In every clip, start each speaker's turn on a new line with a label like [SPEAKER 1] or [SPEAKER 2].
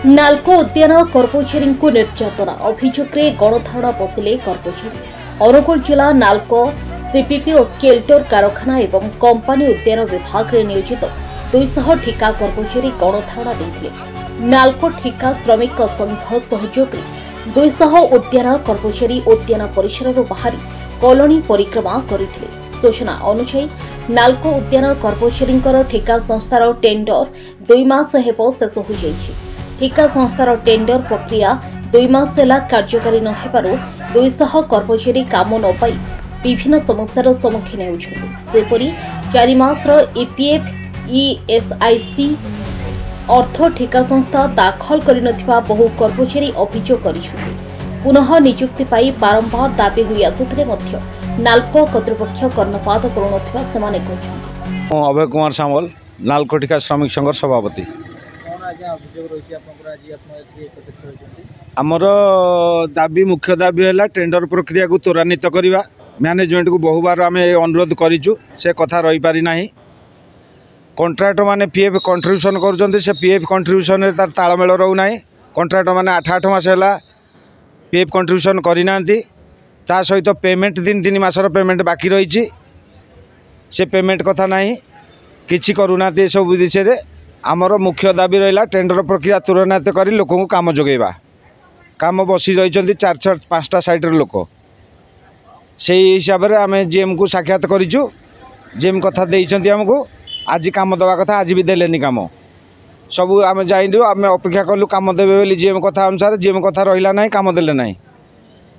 [SPEAKER 1] नाल्को उद्यान कर्मचारी निर्यातना अभियोग गणधारणा बसिले कर्मचारी अनुगुल जिला नाल्को सीपीपी और स्केल्टर कारखाना एवं कंपानी उद्यान विभाग में नियोजित 200 ठिका कर्मचारी गणधारणा देते। नाल्को ठिका श्रमिक संघ सहयोग 200 उद्यान कर्मचारी उद्यान परिसर बाहरी कॉलोनी परिक्रमा करते। सूचना अनुसार नाल्को उद्यान कर्मचारी ठिका संस्थार टेंडर 2 मास हेब शेष हो जाइछि। ठिका संस्थार टेंडर प्रक्रिया 2 मास हेला कार्यकारी न हेबारु 200 कर्मचारी काम न पाई विभिन्न समस्यार सम्मुखीन होउछन्ति। सेपरि 4 मासर ईपीएफ ईएसआईसी अर्थ ठिका संस्था दाखल करिनथिबा बहु कर्मचारी अभियोग करिसन्ति। पुनः नियुक्ति पाई बारंबार दाबी होई आसुथिले मध्य नाल्को कर्तृपक्ष कर्णपात करुनथिबा सेमाने कहछन्ति।
[SPEAKER 2] अभय कुमार सामल नाल्को ठिका श्रमिक संघ सभापति। आमर दाबी मुख्य दाबी है टेंडर प्रक्रिया को त्वरान्वित करवा। मैनेजमेंट को बहुबार आम अनुरोध करूँ से कथा रही पारि ना। कंट्राक्टर माने पीएफ कंट्रीब्यूशन कर पीएफ कंट्रीब्यूशन तार तालमेल रोना। कंट्राक्टर माने 8 मास है पीएफ कंट्रीब्यूशन करना। ता सहित पेमेंट 3 मासर पेमेंट बाकी रही से पेमेंट कथा ना कि करूना। सब विषय में आमर मुख्य दाबी रहा टेंडर प्रक्रिया त्वरान्वित कर लोक काम जोगेबा। काम बसी रही 4-5टा साइट्र लोक से हिसाब से आम जीएम को साक्षात करूँ। जीएम कथा देते आमको आज काम दवा कथा आज भी देलेनी काम सब आम जाइलु। आम अपेक्षा कलु काम देवे बोली जीएम कथा अनुसार जीएम कथा रहा ना काम देले ना।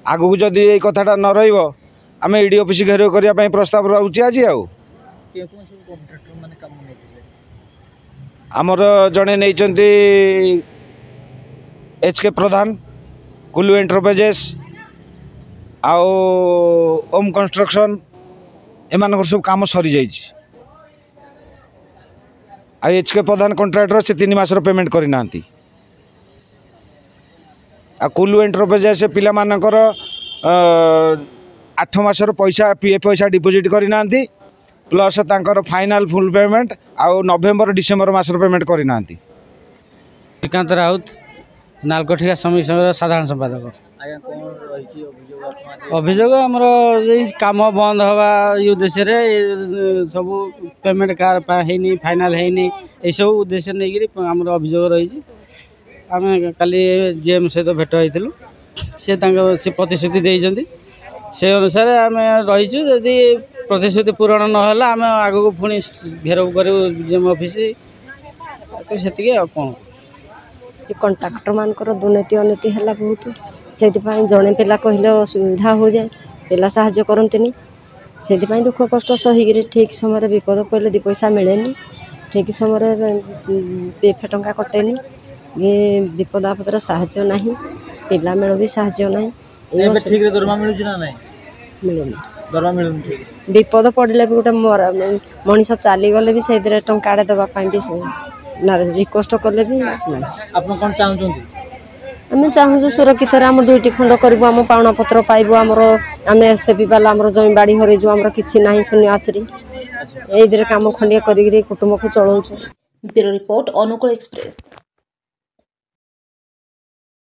[SPEAKER 2] आगू जदि ये कथाटा न रमें ईडी ऑफिस घेराव करने प्रस्ताव रोचे। आज आमर जड़े नहीं एचके प्रधान कुल्लू एंटरप्राइजेस आउ ओम कंस्ट्रक्शन एम सब कम सरी जा। एचके प्रधान कंट्राक्टर से 3 मासर पेमेंट करना। कुल्लू एंटरप्राइजेस पिला मानकर 8 मासर पैसा पीएफ पैसा डिपोजिट करना प्लस तांकर फाइनाल फुल पेमेंट आउ नवेम्बर डिसेम्बर मासर पेमेंट करना।
[SPEAKER 3] श्रीकांत राउत नाल्को ठिका श्रमिक संघ साधारण संपादक। अभियोग आमर काम बंद हवा उद्देश्य सब पेमेंट कार फाइनाल है सब उद्देश्य नहीं आमर अभियोग रही। आम काली जीएम सहित भेट होइथिलु से प्रतिश्रुति देइछन्ति से अनुसार आम रहीचु। यदि प्रतिश्रुति पूरण नहला आम आगो पुणी घेराव करू जीएम ऑफिस से कौन
[SPEAKER 4] कंट्राक्टर मानकर दुर्नीति अनୀति है बहुत से जड़े पिला कहले असुविधा हो जाए पिला साहाय्य करते से दुख कष्ट सहीकि ठीक समय विपद पड़े 2 पैसा मिले ठीक समय पीएफ टंका कटेनी विपद आपद साहाय्य ना पिला मेल भी साहाय्य ना मिले विपद पड़े भी गोटे मनीष चलीगले भी से टाँचा देवाई भी रिक्वेस्ट कले भी आम चाहूँ सुरक्षित आम 2टी खंड करूँ आम पाउना पत्र पाइबू आमर आम एसएबी वाला आम जमी बाड़ी हरईजु आम कि ना शून्यआश्री ये काम खंडिया कर कुटुंब को चलाऊ।
[SPEAKER 1] ब्यूरो रिपोर्ट अनुकूल एक्सप्रेस।